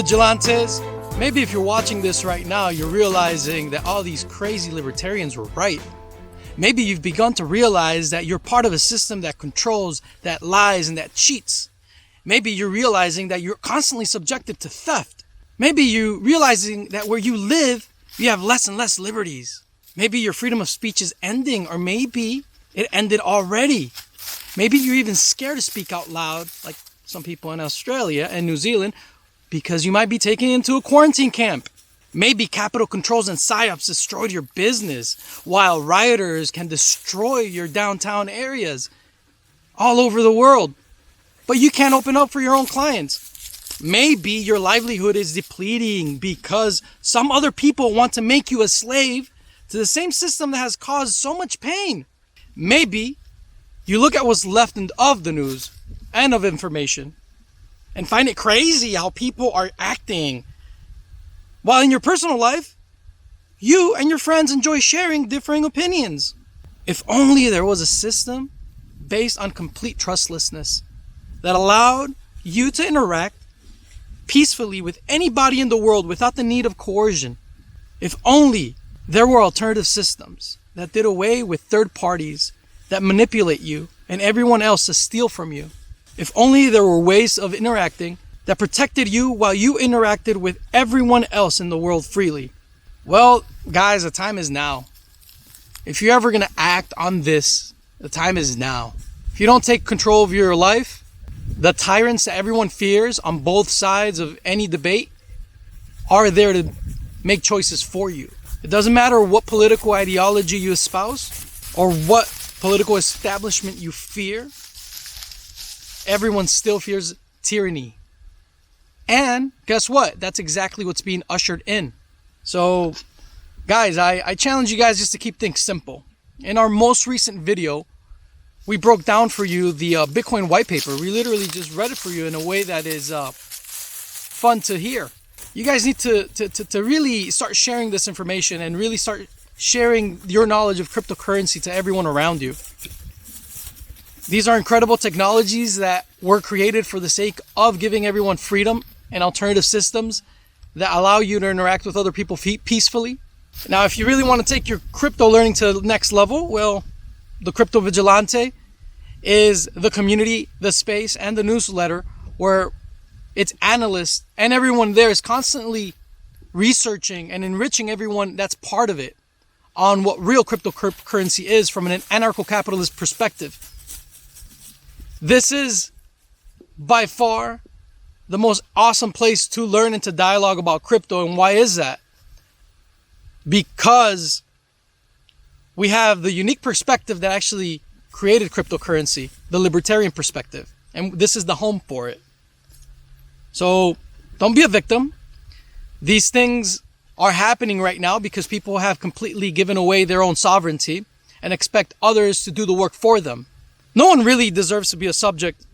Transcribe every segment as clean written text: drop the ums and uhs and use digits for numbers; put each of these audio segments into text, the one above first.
vigilantes, maybe if you're watching this right now, you're realizing that all these crazy libertarians were right. Maybe you've begun to realize that you're part of a system that controls, that lies, and that cheats. Maybe you're realizing that you're constantly subjected to theft. Maybe you're realizing that where you live, you have less and less liberties. Maybe your freedom of speech is ending, or maybe it ended already. Maybe you're even scared to speak out loud, like some people in Australia and New Zealand, because you might be taken into a quarantine camp. Maybe capital controls and psyops destroyed your business, while rioters can destroy your downtown areas all over the world. But you can't open up for your own clients. Maybe your livelihood is depleting because some other people want to make you a slave to the same system that has caused so much pain. Maybe you look at what's left of the news and of information and find it crazy how people are acting. While in your personal life, you and your friends enjoy sharing differing opinions. If only there was a system based on complete trustlessness that allowed you to interact peacefully with anybody in the world without the need of coercion. If only there were alternative systems that did away with third parties that manipulate you and everyone else to steal from you. If only there were ways of interacting that protected you while you interacted with everyone else in the world freely. Well, guys, the time is now. If you're ever going to act on this, the time is now. If you don't take control of your life, the tyrants that everyone fears on both sides of any debate are there to make choices for you. It doesn't matter what political ideology you espouse or what political establishment you fear. Everyone still fears tyranny. And guess what? That's exactly what's being ushered in. So, guys, I challenge you guys just to keep things simple. In our most recent video, we broke down for you the Bitcoin white paper. We literally just read it for you in a way that is fun to hear. You guys need to really start sharing this information and really start sharing your knowledge of cryptocurrency to everyone around you. These are incredible technologies that were created for the sake of giving everyone freedom and alternative systems that allow you to interact with other people peacefully. Now, if you really want to take your crypto learning to the next level, well, the Crypto Vigilante is the community, the space, and the newsletter where its analysts and everyone there is constantly researching and enriching everyone that's part of it on what real cryptocurrency is from an anarcho-capitalist perspective. This is by far the most awesome place to learn and to dialogue about crypto. And why is that? Because we have the unique perspective that actually created cryptocurrency, the libertarian perspective. And this is the home for it. So don't be a victim. These things are happening right now because people have completely given away their own sovereignty and expect others to do the work for them. No one really deserves to be a subject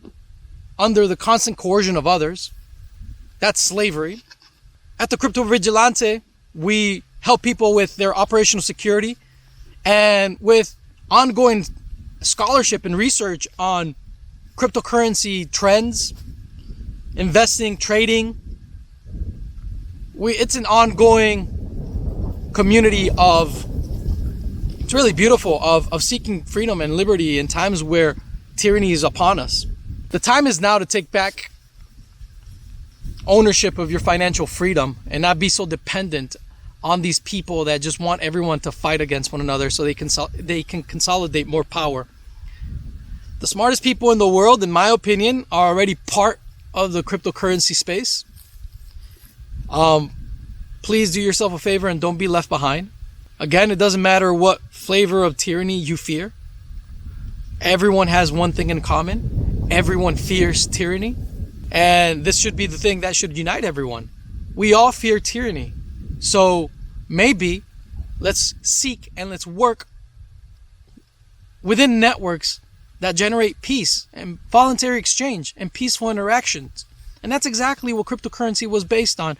under the constant coercion of others. That's slavery. At the Crypto Vigilante, we help people with their operational security and with ongoing scholarship and research on cryptocurrency trends, investing, trading. It's an ongoing community it's really beautiful, of seeking freedom and liberty in times where tyranny is upon us. The time is now to take back ownership of your financial freedom and not be so dependent on these people that just want everyone to fight against one another so they can consolidate more power. The smartest people in the world, in my opinion, are already part of the cryptocurrency space. Please do yourself a favor and don't be left behind. Again, it doesn't matter what flavor of tyranny you fear. Everyone has one thing in common. Everyone fears tyranny. And this should be the thing that should unite everyone. We all fear tyranny. So maybe let's seek and let's work within networks that generate peace and voluntary exchange and peaceful interactions. And that's exactly what cryptocurrency was based on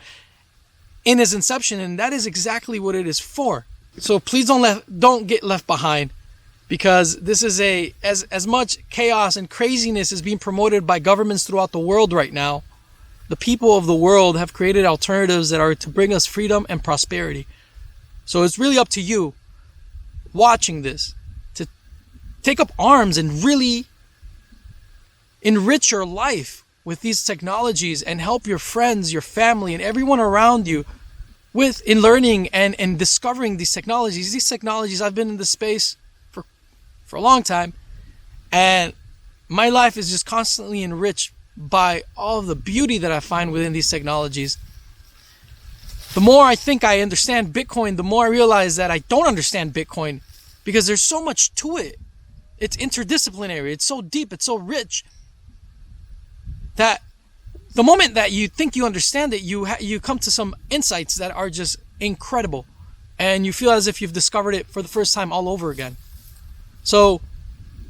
in its inception, and that is exactly what it is for. So please don't get left behind, because this is as much chaos and craziness is being promoted by governments throughout the world right now. the people of the world have created alternatives that are to bring us freedom and prosperity. So it's really up to you watching this to take up arms and really enrich your life with these technologies and help your friends, your family, and everyone around you in learning and discovering these technologies. These technologies, I've been in this space for a long time, and my life is just constantly enriched by all of the beauty that I find within these technologies. The more I think I understand Bitcoin, the more I realize that I don't understand Bitcoin, because there's so much to it. It's interdisciplinary. It's so deep. It's so rich that the moment that you think you understand it, you come to some insights that are just incredible, and you feel as if you've discovered it for the first time all over again. So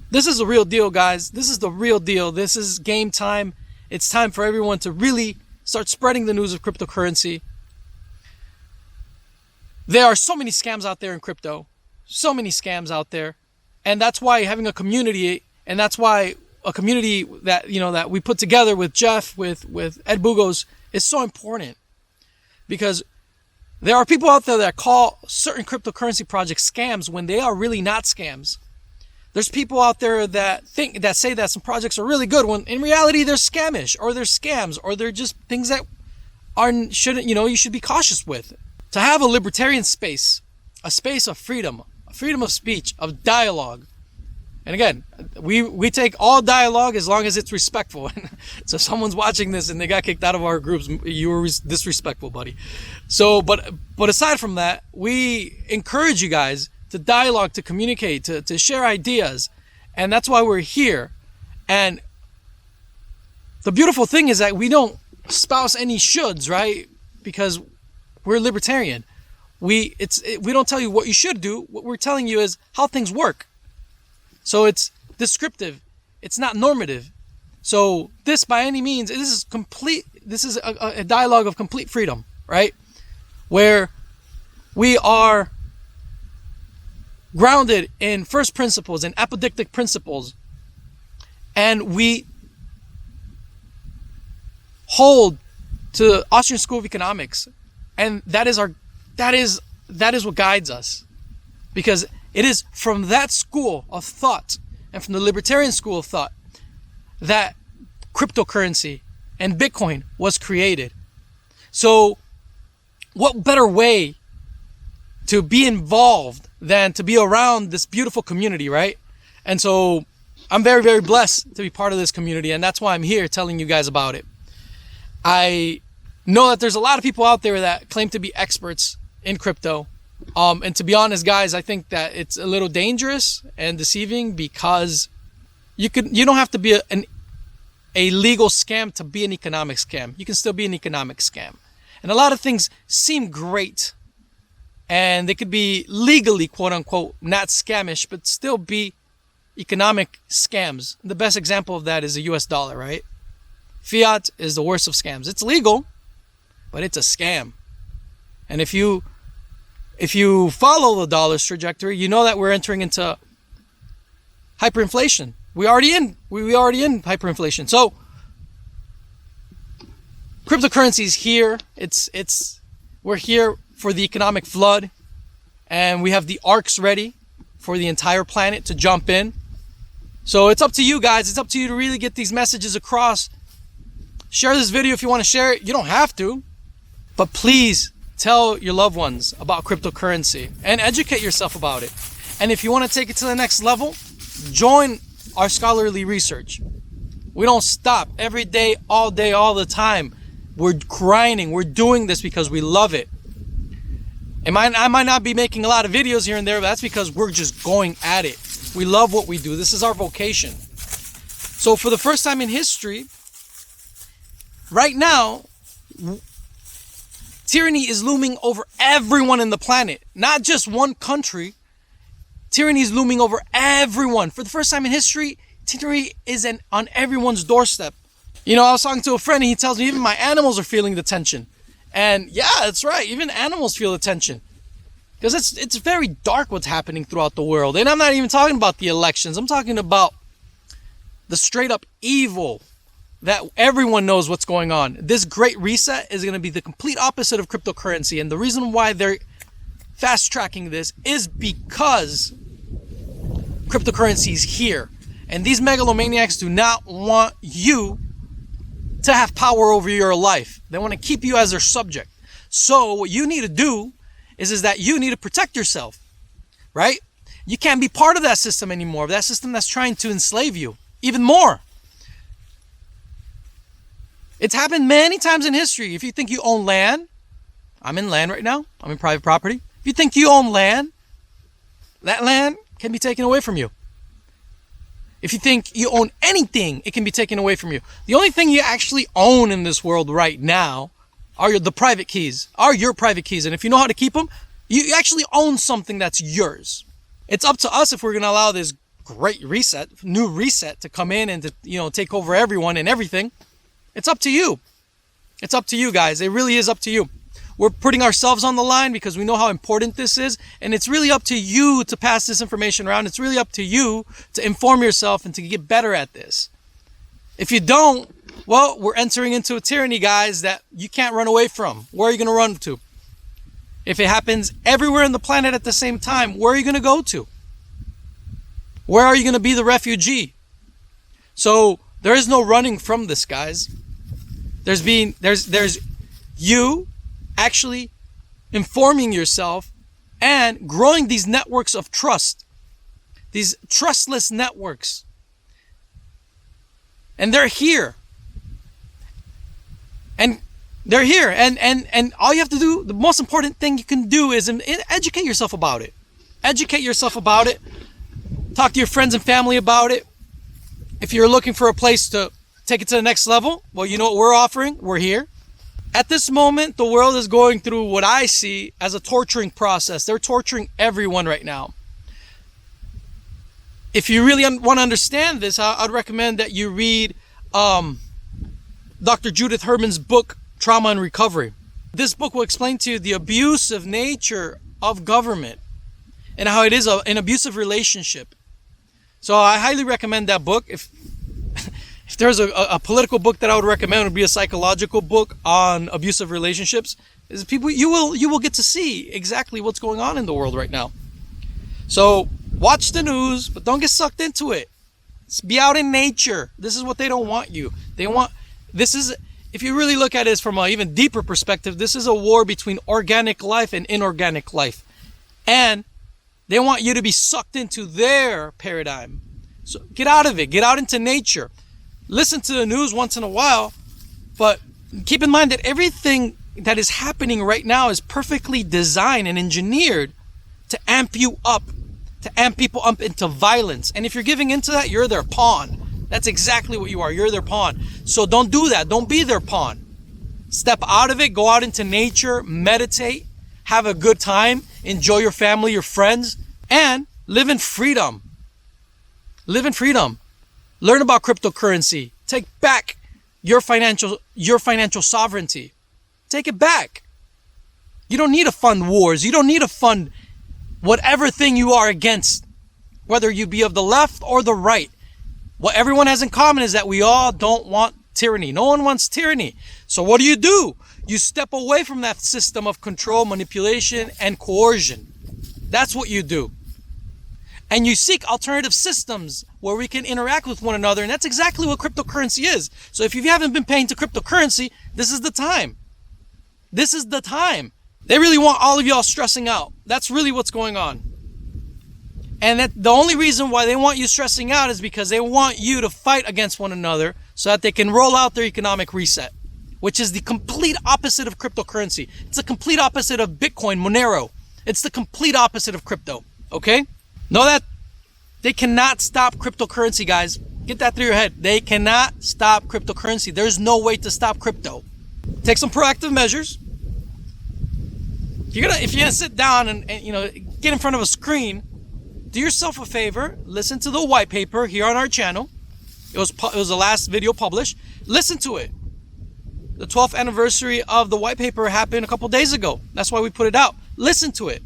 this is the real deal, guys. This is the real deal. This is game time. It's time for everyone to really start spreading the news of cryptocurrency. There are so many scams out there in crypto. So many scams out there. And that's why having a community, and that's why a community that, that we put together with Jeff, with Ed Bugos, is so important. Because there are people out there that call certain cryptocurrency projects scams when they are really not scams. There's people out there that say that some projects are really good when in reality they're scamish, or they're scams, or they're just things that you should be cautious with. To have a libertarian space, a space of freedom of speech, of dialogue. And again, we take all dialogue as long as it's respectful. So if someone's watching this and they got kicked out of our groups, you were disrespectful, buddy. So, but aside from that, we encourage you guys to dialogue, to communicate, to share ideas. And that's why we're here. And the beautiful thing is that we don't espouse any shoulds, right? Because we're libertarian. We don't tell you what you should do. What we're telling you is how things work. So it's descriptive. It's not normative. So this, by any means, this is a dialogue of complete freedom, right? Where we are grounded in first principles and apodictic principles, and we hold to the Austrian School of Economics, and that is what guides us, because it is from that school of thought and from the libertarian school of thought that cryptocurrency and Bitcoin was created. So what better way to be involved than to be around this beautiful community, right? And so I'm very, very blessed to be part of this community, and that's why I'm here telling you guys about it. I know that there's a lot of people out there that claim to be experts in crypto. And to be honest, guys, I think that it's a little dangerous and deceiving, because you don't have to be a legal scam to be an economic scam. You can still be an economic scam. And a lot of things seem great, and they could be legally, quote unquote, not scamish, but still be economic scams. The best example of that is the US dollar, right? Fiat is the worst of scams. It's legal, but it's a scam. And if you follow the dollar's trajectory, you know that we're entering into hyperinflation. We already in hyperinflation. So cryptocurrency is here. We're here for the economic flood, and we have the arcs ready for the entire planet to jump in. So it's up to you guys. It's up to you to really get these messages across. Share this video if you want to share it. You don't have to, but please tell your loved ones about cryptocurrency and educate yourself about it. And if you want to take it to the next level, join our scholarly research. We don't stop every day, all the time. We're grinding. We're doing this because we love it. I might not be making a lot of videos here and there, but that's because we're just going at it. We love what we do. This is our vocation. So for the first time in history, right now, tyranny is looming over everyone in the planet, not just one country. Tyranny is looming over everyone. For the first time in history, tyranny is on everyone's doorstep. I was talking to a friend, and he tells me even my animals are feeling the tension. And yeah, that's right. Even animals feel the tension, because it's very dark what's happening throughout the world. And I'm not even talking about the elections. I'm talking about the straight up evil that everyone knows what's going on. This great reset is going to be the complete opposite of cryptocurrency. And the reason why they're fast tracking this is because cryptocurrency is here. And these megalomaniacs do not want you to have power over your life. They want to keep you as their subject. So what you need to do is that you need to protect yourself, right? You can't be part of that system anymore, that system that's trying to enslave you even more. It's happened many times in history. If you think you own land, I'm in land right now, I'm in private property. If you think you own land, that land can be taken away from you. If you think you own anything, it can be taken away from you. The only thing you actually own in this world right now are your private keys. And if you know how to keep them, you actually own something that's yours. It's up to us if we're going to allow this great reset, new reset to come in and to, take over everyone and everything. It's up to you. It's up to you, guys. It really is up to you. We're putting ourselves on the line because we know how important this is. And it's really up to you to pass this information around. It's really up to you to inform yourself and to get better at this. If you don't, well, we're entering into a tyranny, guys, that you can't run away from. Where are you going to run to? If it happens everywhere on the planet at the same time, where are you going to go to? Where are you going to be the refugee? So there is no running from this, guys. There's you actually informing yourself and growing these networks of trust, these trustless networks. And they're here. And they're here. And all you have to do, the most important thing you can do is educate yourself about it. Educate yourself about it. Talk to your friends and family about it. If you're looking for a place to take it to the next level, well, you know what we're offering? We're here. At this moment, the world is going through what I see as a torturing process. They're torturing everyone right now. If you really want to understand this, I'd recommend that you read Dr. Judith Herman's book, Trauma and Recovery. This book will explain to you the abusive nature of government and how it is an abusive relationship. So I highly recommend that book. If there's a political book that I would recommend, it would be a psychological book on abusive relationships. Is people you will get to see exactly what's going on in the world right now. So watch the news, but don't get sucked into it. Be out in nature. This is what they don't want you. If you really look at it from an even deeper perspective, this is a war between organic life and inorganic life. And they want you to be sucked into their paradigm. So get out of it. Get out into nature. Listen to the news once in a while, but keep in mind that everything that is happening right now is perfectly designed and engineered to amp you up, to amp people up into violence. And if you're giving into that, you're their pawn. That's exactly what you are. You're their pawn. So don't do that. Don't be their pawn. Step out of it. Go out into nature. Meditate. Have a good time. Enjoy your family, your friends, and live in freedom. Live in freedom. Learn about cryptocurrency. Take back your financial sovereignty. Take it back. You don't need to fund wars. You don't need to fund whatever thing you are against, whether you be of the left or the right. What everyone has in common is that we all don't want tyranny. No one wants tyranny. So what do? You step away from that system of control, manipulation, and coercion. That's what you do. And you seek alternative systems where we can interact with one another. And that's exactly what cryptocurrency is. So if you haven't been paying to cryptocurrency, this is the time. This is the time. They really want all of y'all stressing out. That's really what's going on. And that the only reason why they want you stressing out is because they want you to fight against one another so that they can roll out their economic reset, which is the complete opposite of cryptocurrency. It's the complete opposite of Bitcoin, Monero. It's the complete opposite of crypto. Okay? Know that they cannot stop cryptocurrency, guys. Get that through your head. They cannot stop cryptocurrency. There's no way to stop crypto. Take some proactive measures. If you're gonna sit down and get in front of a screen, do yourself a favor. Listen to the white paper here on our channel. It was the last video published. Listen to it. The 12th anniversary of the white paper happened a couple days ago. That's why we put it out. Listen to it.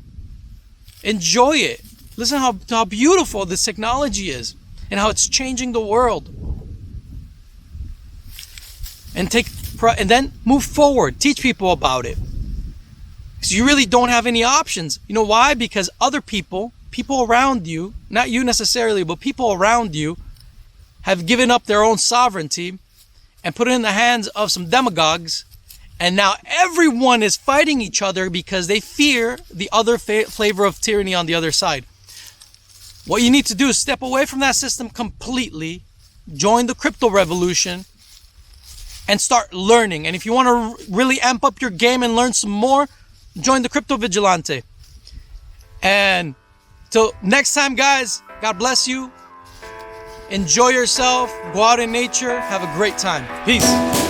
Enjoy it. Listen how beautiful this technology is and how it's changing the world. and and then move forward. Teach people about it. Because you really don't have any options. You know why? Because other people around you, not you necessarily, but people around you, have given up their own sovereignty and put it in the hands of some demagogues. And now everyone is fighting each other because they fear the other flavor of tyranny on the other side. What you need to do is step away from that system completely, join the crypto revolution, and start learning. And if you want to really amp up your game and learn some more, join the Crypto Vigilante. And till next time, guys, God bless you. Enjoy yourself. Go out in nature. Have a great time. Peace.